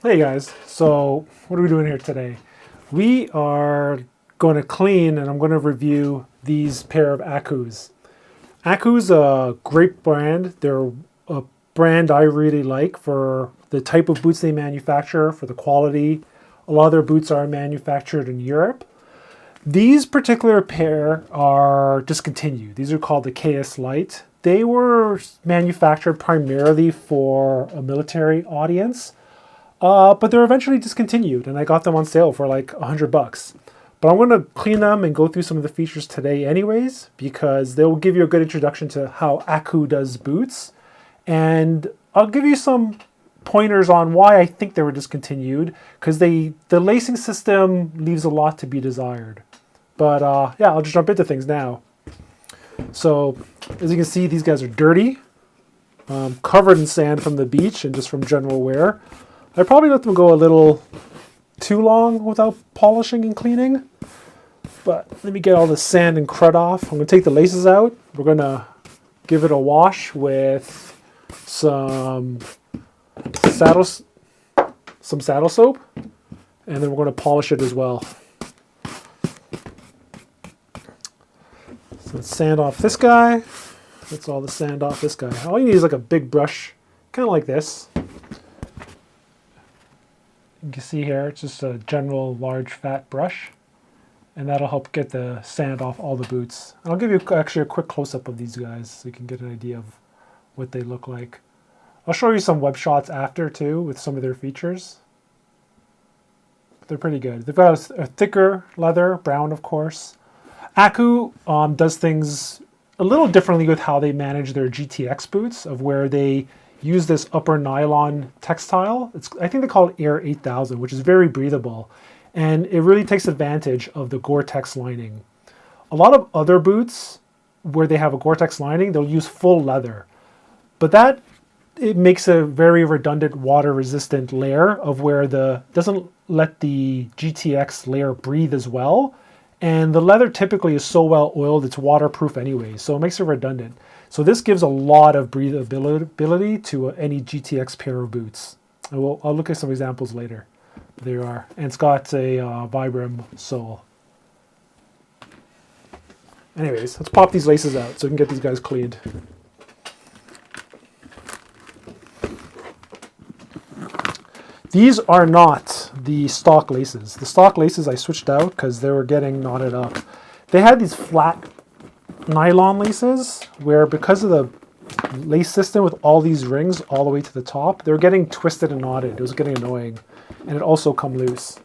Hey guys, so what are we doing here today? We are going to clean and I'm going to review these pair of Akus. Aku's a great brand. They're a brand I really like for the type of boots they manufacture, for the quality. A lot of their boots are manufactured in Europe. These particular pair are discontinued. These are called the KS Leicht. They were manufactured primarily for a military audience. But they're eventually discontinued, and I got them on sale for like $100. But I'm going to clean them and go through some of the features today anyways, because they will give you a good introduction to how Aku does boots. And I'll give you some pointers on why I think they were discontinued, because the lacing system leaves a lot to be desired. But yeah, I'll just jump into things now. So as you can see, these guys are dirty, covered in sand from the beach and just from general wear. I probably let them go a little too long without polishing and cleaning. But let me get all the sand and crud off. I'm going to take the laces out. We're going to give it a wash with some saddle soap. And then we're going to polish it as well. So let's sand off this guy. That's all the sand off this guy. All you need is like a big brush, kind of like this. You can see here, it's just a general large fat brush, and that'll help get the sand off all the boots. I'll give you actually a quick close-up of these guys so you can get an idea of what they look like. I'll show you some web shots after too with some of their features. They're pretty good. They've got a thicker leather, brown of course. Aku does things a little differently with how they manage their GTX boots, of where they use this upper nylon textile. I think they call it Air 8000, which is very breathable. And it really takes advantage of the GoreTex lining. A lot of other boots where they have a GoreTex lining, they'll use full leather. But it makes a very redundant water resistant layer of where doesn't let the GTX layer breathe as well. And the leather typically is so well oiled, it's waterproof anyway, so it makes it redundant. So this gives a lot of breathability to any GTX pair of boots. I'll look at some examples later. There you are. And it's got a Vibram sole. Anyways, let's pop these laces out so we can get these guys cleaned. These are not the stock laces. The stock laces I switched out because they were getting knotted up. They had these flat nylon laces where, because of the lace system with all these rings all the way to the top, they were getting twisted and knotted. It was getting annoying, and it also come loose.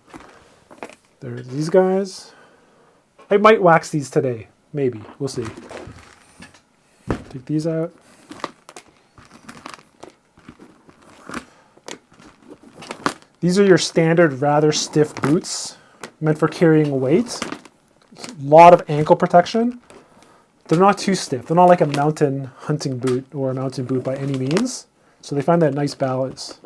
There's these guys. I might wax these today, maybe. We'll see. Take these out. These are your standard rather stiff boots meant for carrying weight. A lot of ankle protection. They're not too stiff. They're not like a mountain hunting boot or a mountain boot by any means. So they find that nice balance.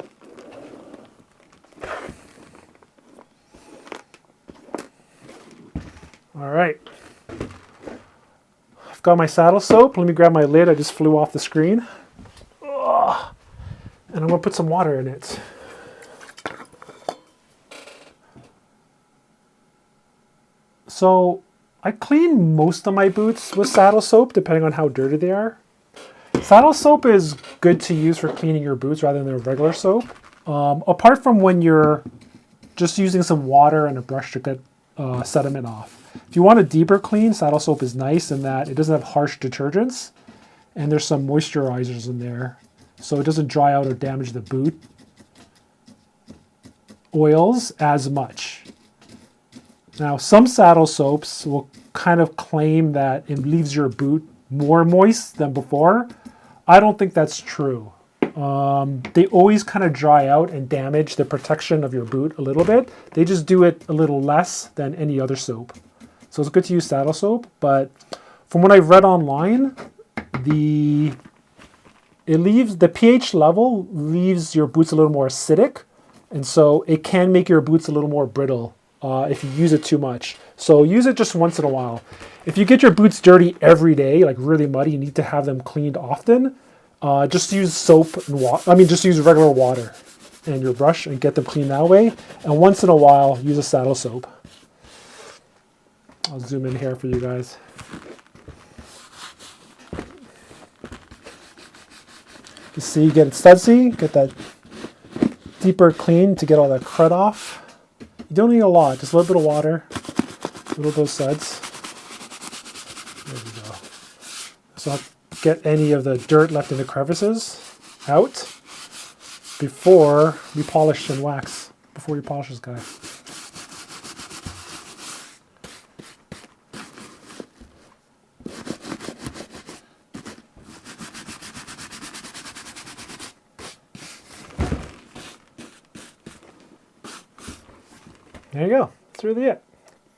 All right. I've got my saddle soap. Let me grab my lid. I just flew off the screen. Ugh. And I'm going to put some water in it. So I clean most of my boots with saddle soap, depending on how dirty they are. Saddle soap is good to use for cleaning your boots rather than regular soap. Apart from when you're just using some water and a brush to get sediment off. If you want a deeper clean, saddle soap is nice in that it doesn't have harsh detergents, and there's some moisturizers in there, so it doesn't dry out or damage the boot oils as much. Now, some saddle soaps will kind of claim that it leaves your boot more moist than before. I don't think that's true. They always kind of dry out and damage the protection of your boot a little bit. They just do it a little less than any other soap. So it's good to use saddle soap, but from what I've read online, the pH level leaves your boots a little more acidic, and so it can make your boots a little more brittle if you use it too much. So use it just once in a while. If you get your boots dirty every day, like really muddy, you need to have them cleaned often, just use soap and water. Just use regular water. and your brush and get them clean that way. And once in a while, use a saddle soap. I'll zoom in here for you guys. You see, get it sudsy, get that deeper clean to get all that crud off. You don't need a lot, just a little bit of water, a little bit of suds. There we go. So I'll get any of the dirt left in the crevices out before we polish and wax, before you polish this guy. There you go. That's really it.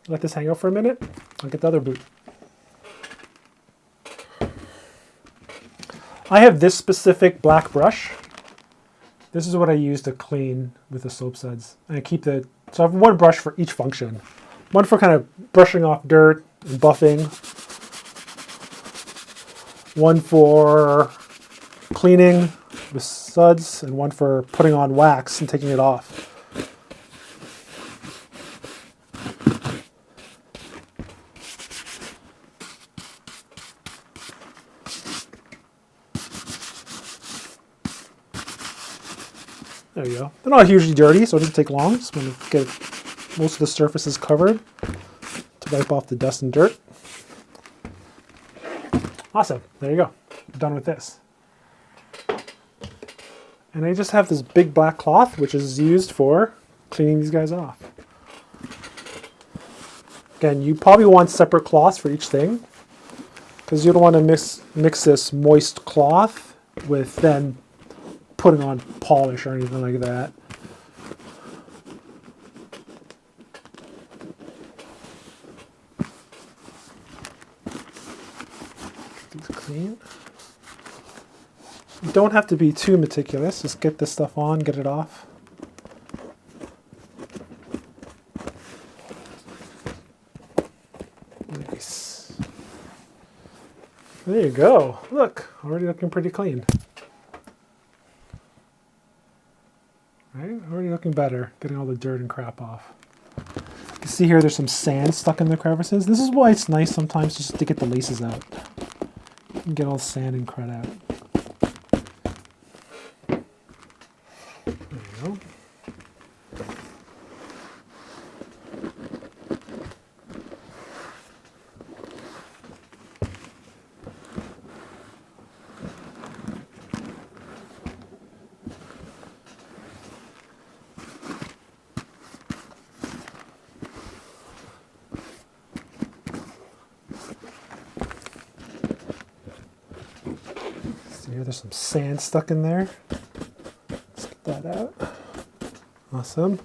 Let this hang out for a minute. I'll get the other boot. I have this specific black brush. This is what I use to clean with the soap suds. And I keep so I have one brush for each function. One for kind of brushing off dirt and buffing. One for cleaning with suds, and one for putting on wax and taking it off. There you go. They're not hugely dirty, so it doesn't take long. Just want to get most of the surfaces covered to wipe off the dust and dirt. Awesome. There you go. I'm done with this. And I just have this big black cloth, which is used for cleaning these guys off. Again, you probably want separate cloths for each thing, because you don't want to mix this moist cloth with then putting on polish or anything like that. These clean. You don't have to be too meticulous. Just get this stuff on, get it off. Nice. There you go. Look, already looking pretty clean. Right? Already looking better, getting all the dirt and crap off. You can see here there's some sand stuck in the crevices. This is why it's nice sometimes just to get the laces out. You can get all the sand and crud out. There you go. Here, there's some sand stuck in there. Let's get that out. Awesome.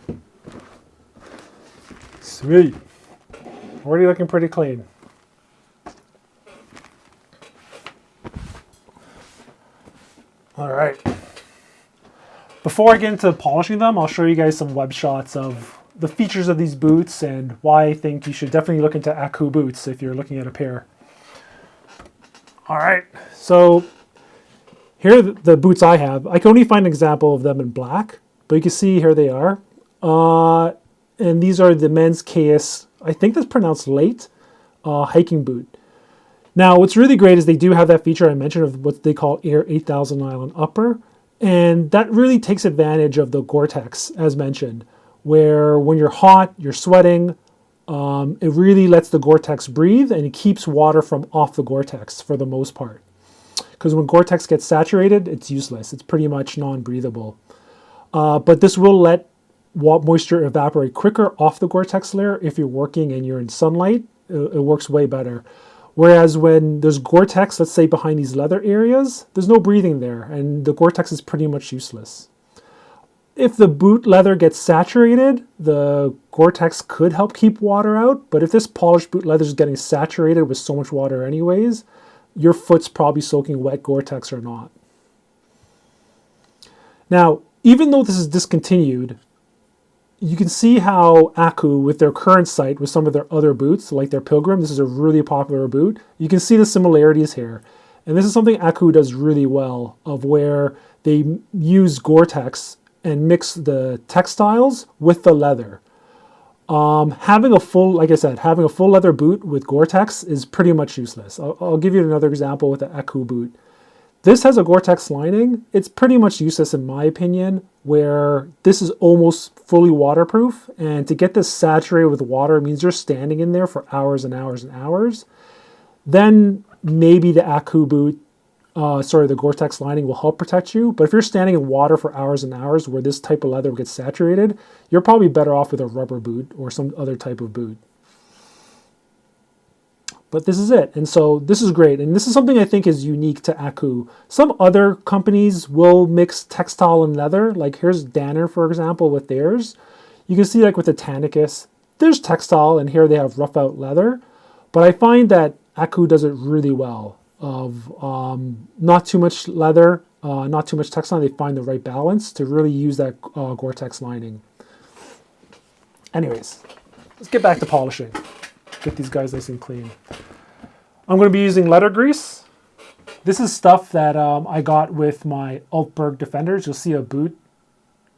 Sweet. Already looking pretty clean. All right. Before I get into polishing them, I'll show you guys some web shots of the features of these boots and why I think you should definitely look into Aku boots if you're looking at a pair. All right. So here are the boots I have. I can only find an example of them in black, but you can see here they are. And these are the men's KS, I think that's pronounced Leicht, hiking boot. Now, what's really great is they do have that feature I mentioned of what they call Air 8000 nylon upper. And that really takes advantage of the GoreTex, as mentioned, where when you're hot, you're sweating, it really lets the GoreTex breathe and it keeps water from off the GoreTex for the most part. Because when GoreTex gets saturated, it's useless. It's pretty much non-breathable. But this will let moisture evaporate quicker off the GoreTex layer if you're working and you're in sunlight. It works way better. Whereas when there's GoreTex, let's say behind these leather areas, there's no breathing there, and the GoreTex is pretty much useless. If the boot leather gets saturated, the GoreTex could help keep water out, but if this polished boot leather is getting saturated with so much water anyways, your foot's probably soaking wet GoreTex or not. Now, even though this is discontinued, you can see how Aku, with their current site, with some of their other boots, like their Pilgrim, this is a really popular boot. You can see the similarities here. And this is something Aku does really well, of where they use GoreTex and mix the textiles with the leather. Having a full, like I said, having a full leather boot with GoreTex is pretty much useless. I'll give you another example with the Aku boot. This has a GoreTex lining. It's pretty much useless in my opinion, where this is almost fully waterproof. And to get this saturated with water means you're standing in there for hours and hours and hours. Then maybe the Aku boot, the GoreTex lining will help protect you. But if you're standing in water for hours and hours where this type of leather gets saturated, you're probably better off with a rubber boot or some other type of boot. But this is it. And so this is great. And this is something I think is unique to Aku. Some other companies will mix textile and leather. Like here's Danner, for example, with theirs. You can see like with the Tanicus, there's textile and here they have rough out leather. But I find that Aku does it really well. Of not too much leather, not too much textile. They find the right balance to really use that GoreTex lining. Anyways, let's get back to polishing. Get these guys nice and clean. I'm going to be using leather grease. This is stuff that I got with my Altberg Defenders. You'll see a boot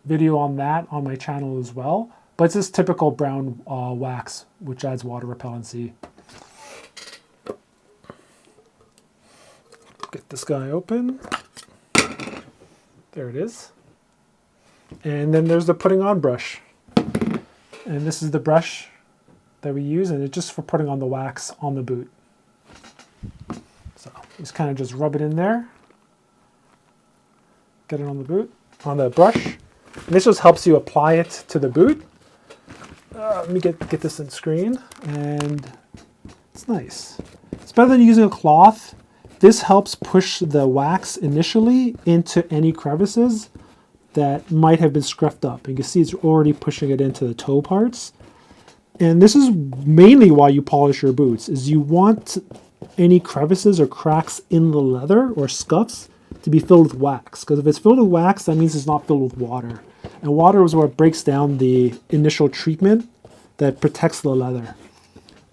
video on that on my channel as well. But it's this typical brown wax, which adds water repellency. Get this guy open. There it is. And then there's the putting on brush. And this is the brush that we use, and it's just for putting on the wax on the boot. So just kind of just rub it in there. Get it on the boot, on the brush. And this just helps you apply it to the boot. Let me get this in screen, and it's nice. It's better than using a cloth. This helps push the wax initially into any crevices that might have been scruffed up. You can see it's already pushing it into the toe parts. And this is mainly why you polish your boots, is you want any crevices or cracks in the leather or scuffs to be filled with wax. Because if it's filled with wax, that means it's not filled with water. And water is what breaks down the initial treatment that protects the leather.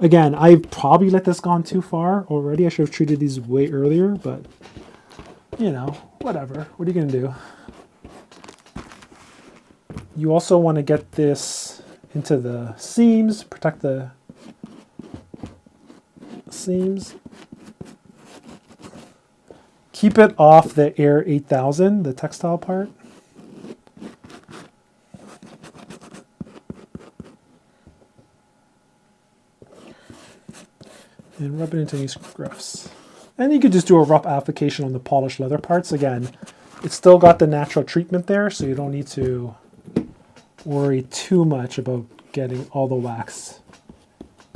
Again, I've probably let this gone too far already. I should have treated these way earlier, but you know, whatever. What are you going to do? You also want to get this into the seams, protect the seams. Keep it off the Air 8000, the textile part. And rub it into these scruffs. And you could just do a rough application on the polished leather parts. Again, it's still got the natural treatment there, so you don't need to worry too much about getting all the wax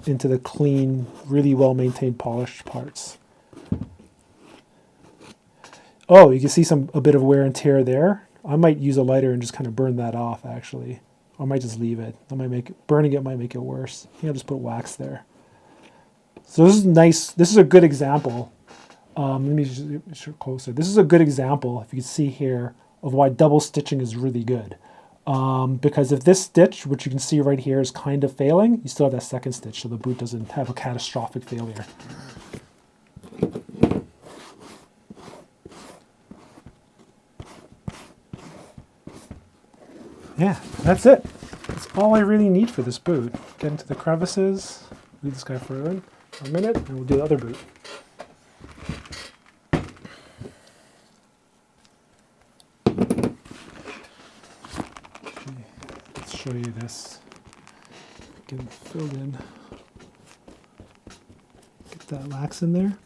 into the clean, really well-maintained polished parts. Oh, you can see a bit of wear and tear there. I might use a lighter and just kind of burn that off, actually. Or I might just leave it. Burning it might make it worse. I think I'll just put wax there. So this is nice. This is a good example. Let me just show closer. This is a good example, if you can see here, of why double stitching is really good. Because if this stitch, which you can see right here, is kind of failing, you still have that second stitch, so the boot doesn't have a catastrophic failure. Yeah, that's it. That's all I really need for this boot. Get into the crevices, leave this guy for a minute, and we'll do the other boot. Let's show you this. Get it filled in. Get that wax in there.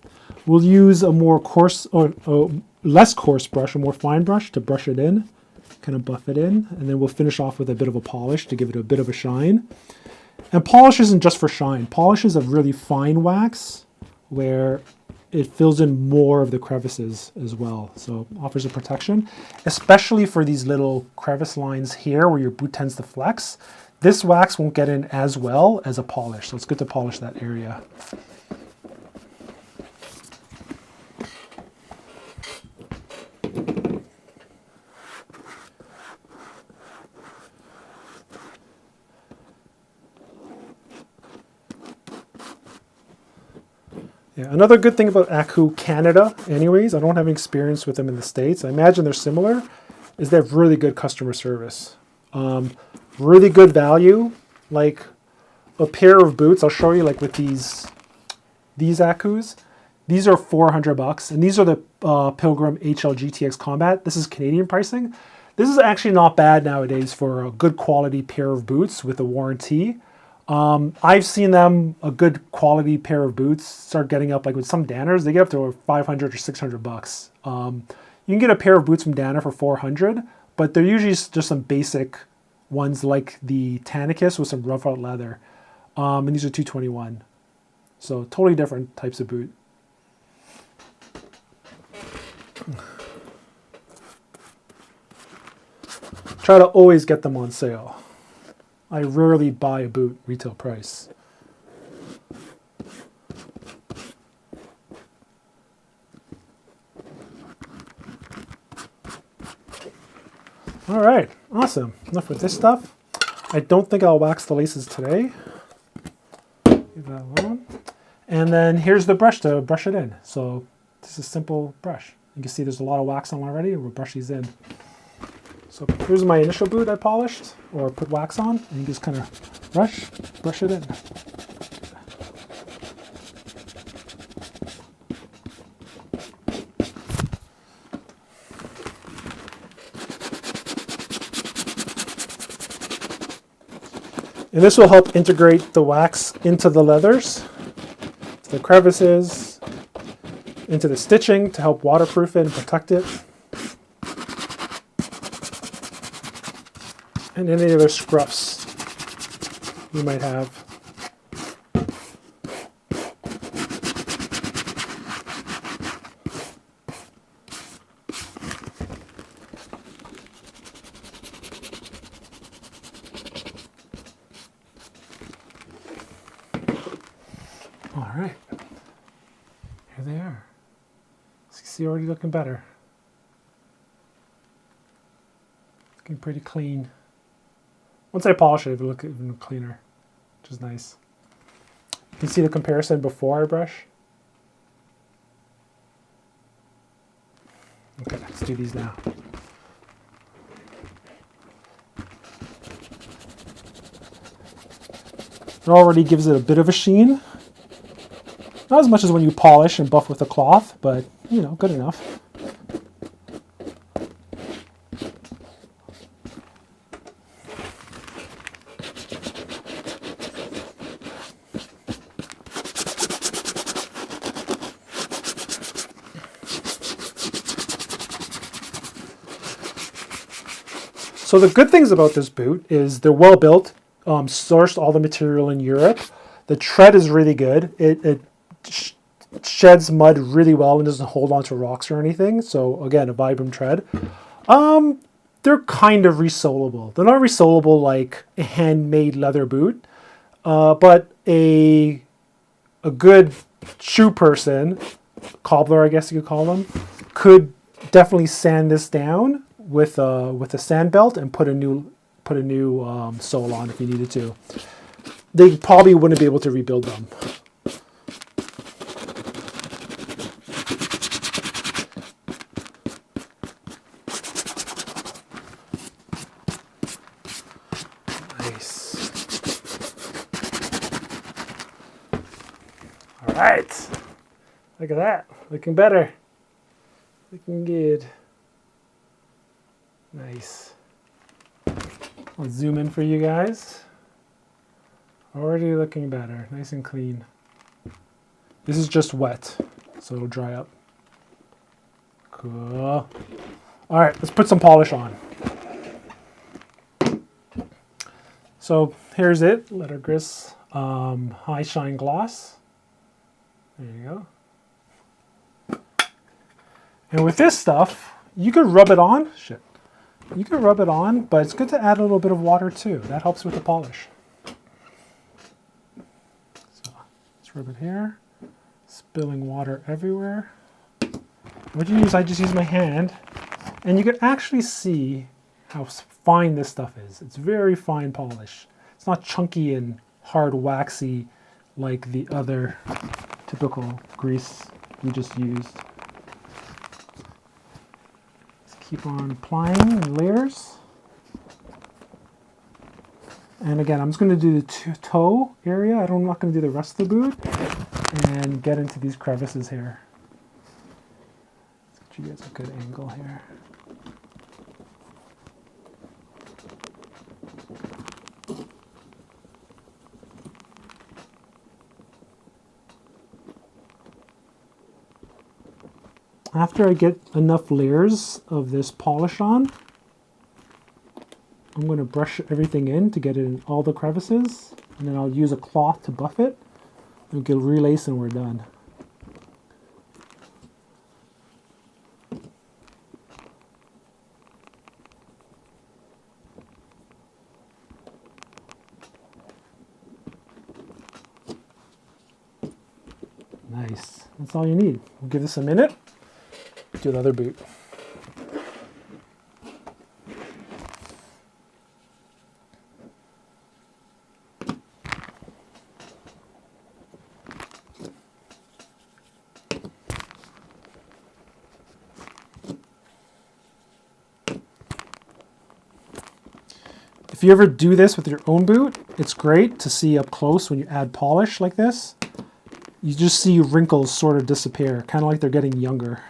We'll use a more coarse, or less coarse brush, a more fine brush to brush it in, kind of buff it in, and then we'll finish off with a bit of a polish to give it a bit of a shine. And polish isn't just for shine. Polish is a really fine wax where it fills in more of the crevices as well. So it offers a protection, especially for these little crevice lines here where your boot tends to flex. This wax won't get in as well as a polish, so it's good to polish that area. Yeah, another good thing about Aku Canada, anyways, I don't have any experience with them in the States. I imagine they're similar, is they have really good customer service. Really good value. Like a pair of boots, I'll show you like with these Acus. These are $400, and these are the Pilgrim HL/GTX Combat. This is Canadian pricing. This is actually not bad nowadays for a good quality pair of boots with a warranty. I've seen them, a good quality pair of boots, start getting up, like with some Danners, they get up to $500 or $600. You can get a pair of boots from Danner for $400, but they're usually just some basic ones like the Tanikus with some rough out leather. And these are $221. So totally different types of boot. Try to always get them on sale. I rarely buy a boot retail price. All right, awesome. Enough with this stuff. I don't think I'll wax the laces today. Leave that alone. And then here's the brush to brush it in. So this is a simple brush. You can see there's a lot of wax on already. We'll brush these in. So here's my initial boot I polished or put wax on, and you just kind of brush it in. And this will help integrate the wax into the leathers, the crevices, into the stitching to help waterproof it and protect it. And any other scruffs you might have. All right, here they are. See, already looking better. Looking pretty clean. Once I polish it, it'll look even cleaner, which is nice. You can see the comparison before I brush. Okay, let's do these now. It already gives it a bit of a sheen. Not as much as when you polish and buff with a cloth, but, you know, good enough. So the good things about this boot is they're well built, sourced all the material in Europe. The tread is really good. It sheds mud really well and doesn't hold on to rocks or anything. So again, a Vibram tread. They're kind of resolable. They're not resolable like a handmade leather boot, but a good shoe person, cobbler I guess you could call them, could definitely sand this down with a sand belt and put a new sole on if you needed to. They probably wouldn't be able to rebuild them. Nice. All right. Look at that. Looking better. Looking good. Nice. I'll zoom in for you guys. Already looking better. Nice and clean. This is just wet, so it'll dry up. Cool. All right, let's put some polish on. So here's it. Letter Gris High Shine Gloss. There you go. And with this stuff, you could rub it on. Shit. You can rub it on, but it's good to add a little bit of water too. That helps with the polish. So let's rub it here. Spilling water everywhere. What you use, I just use my hand. And you can actually see how fine this stuff is. It's very fine polish. It's not chunky and hard waxy like the other typical grease we just used. Keep on applying in layers. And again, I'm just going to do the toe area. I'm not going to do the rest of the boot. And get into these crevices here. Let's get you guys a good angle here. After I get enough layers of this polish on, I'm going to brush everything in to get it in all the crevices, and then I'll use a cloth to buff it, and we'll relace and we're done. Nice. That's all you need. We'll give this a minute. Do the other boot. If you ever do this with your own boot, it's great to see up close when you add polish like this. You just see wrinkles sort of disappear, kind of like they're getting younger.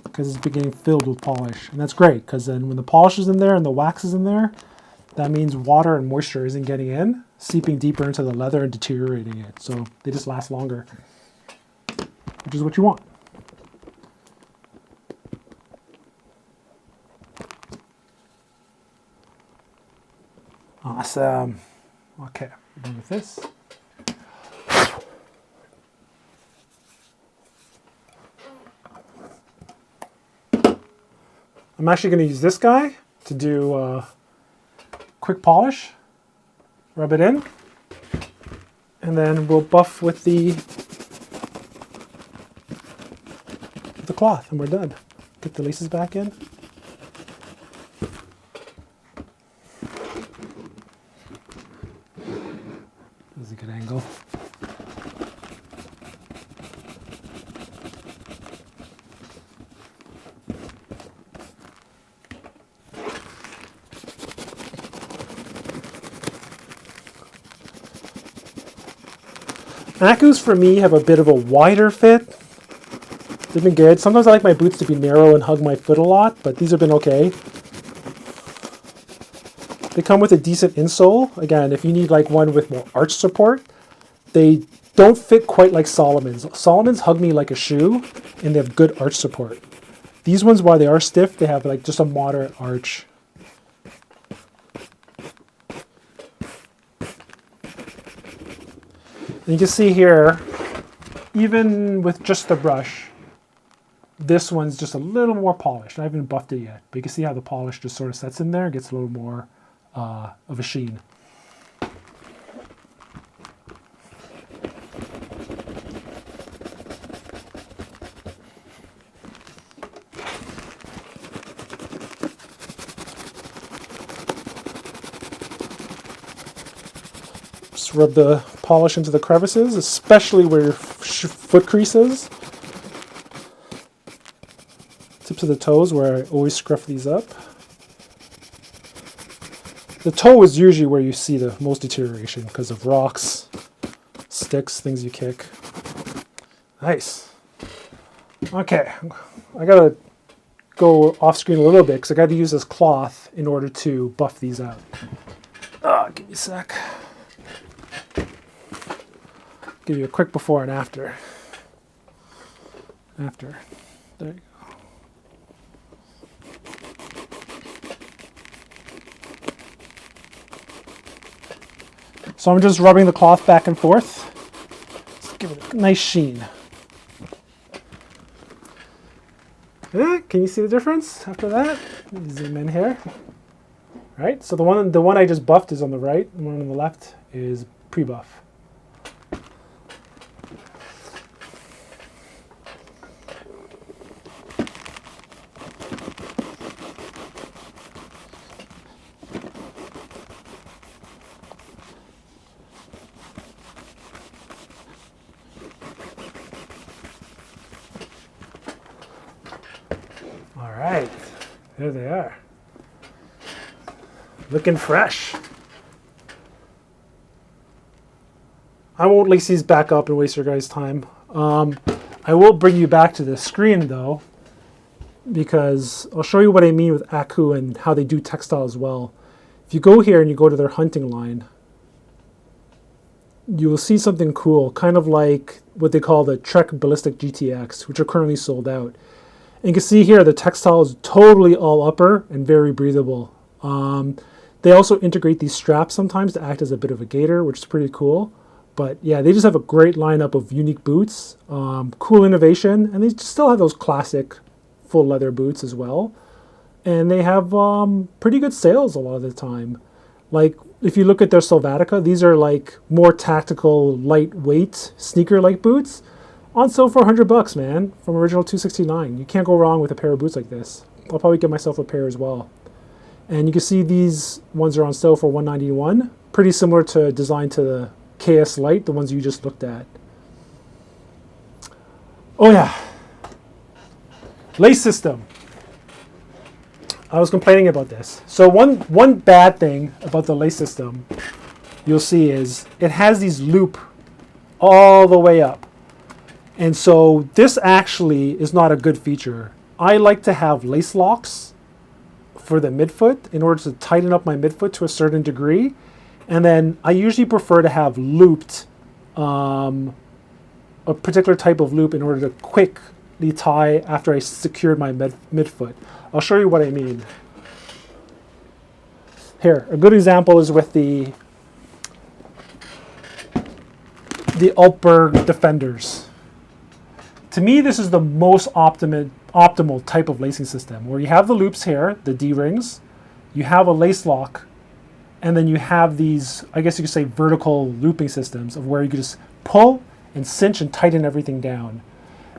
Because it's beginning filled with polish. And that's great, because then when the polish is in there and the wax is in there, that means water and moisture isn't getting in, seeping deeper into the leather and deteriorating it. So they just last longer, which is what you want. Awesome. Okay, we're done with this. I'm actually going to use this guy to do quick polish. Rub it in. And then we'll buff with the cloth and we're done. Get the laces back in. This is a good angle. Acus for me have a bit of a wider fit. They've been good. Sometimes I like my boots to be narrow and hug my foot a lot, but these have been okay. They come with a decent insole. Again, if you need like one with more arch support, they don't fit quite like Solomon's. Solomon's hug me like a shoe, and they have good arch support. These ones, while they are stiff, they have like just a moderate arch. And you can see here, even with just the brush, this one's just a little more polished. I haven't buffed it yet, but you can see how the polish just sort of sets in there and gets a little more of a sheen. Just rub the polish into the crevices, especially where your foot crease is. Tips of the toes, where I always scruff these up. The toe is usually where you see the most deterioration because of rocks, sticks, things you kick. Nice. Okay, I gotta go off screen a little bit because I gotta use this cloth in order to buff these out. Give me a sec. Give you a quick before and after. There you go. So I'm just rubbing the cloth back and forth. Just give it a nice sheen. Can you see the difference after that? Let me zoom in here. All right, so the one I just buffed is on the right. The one on the left is pre-buff. There they are. Looking fresh. I won't lace these back up and waste your guys' time. I will bring you back to the screen though, because I'll show you what I mean with Aku and how they do textile as well. If you go here and you go to their hunting line, you will see something cool, kind of like what they call the Trek Ballistic GTX, which are currently sold out. And you can see here the textile is totally all upper and very breathable. They also integrate these straps sometimes to act as a bit of a gaiter, which is pretty cool. But yeah, they just have a great lineup of unique boots, cool innovation, and they still have those classic full leather boots as well. And they have pretty good sales a lot of the time. Like if you look at their Selvatica, these are like more tactical, lightweight sneaker-like boots on sale for $100, man, from original $269. You can't go wrong with a pair of boots like this. I'll probably get myself a pair as well. And you can see these ones are on sale for $191. Pretty similar to design to the KS Leicht, the ones you just looked at. Oh yeah, lace system. I was complaining about this. So one bad thing about the lace system you'll see is it has these loop all the way up. And so this actually is not a good feature. I like to have lace locks for the midfoot in order to tighten up my midfoot to a certain degree. And then I usually prefer to have looped a particular type of loop in order to quickly tie after I secured my midfoot. I'll show you what I mean. Here, a good example is with the Altberg Defenders. To me, this is the most optimal type of lacing system, where you have the loops here, the D-rings, you have a lace lock, and then you have these, I guess you could say, vertical looping systems of where you could just pull and cinch and tighten everything down.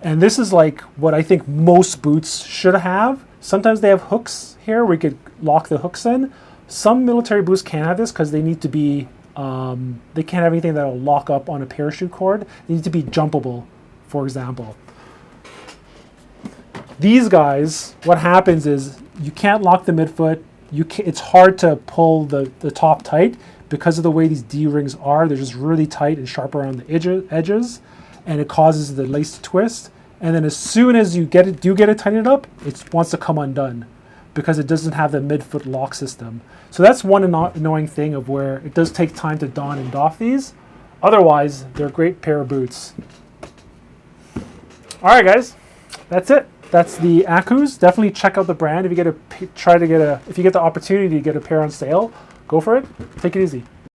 And this is like what I think most boots should have. Sometimes they have hooks here where you could lock the hooks in. Some military boots can't have this because they need to be, they can't have anything that will lock up on a parachute cord. They need to be jumpable, for example. These guys, what happens is you can't lock the midfoot. It's hard to pull the top tight because of the way these D-rings are. They're just really tight and sharp around the edges, and it causes the lace to twist. And then as soon as you get it tightened up, it wants to come undone because it doesn't have the midfoot lock system. So that's one annoying thing of where it does take time to don and doff these. Otherwise, they're a great pair of boots. All right, guys, that's it. That's the Akus. Definitely check out the brand. If you get the opportunity to get a pair on sale, go for it. Take it easy.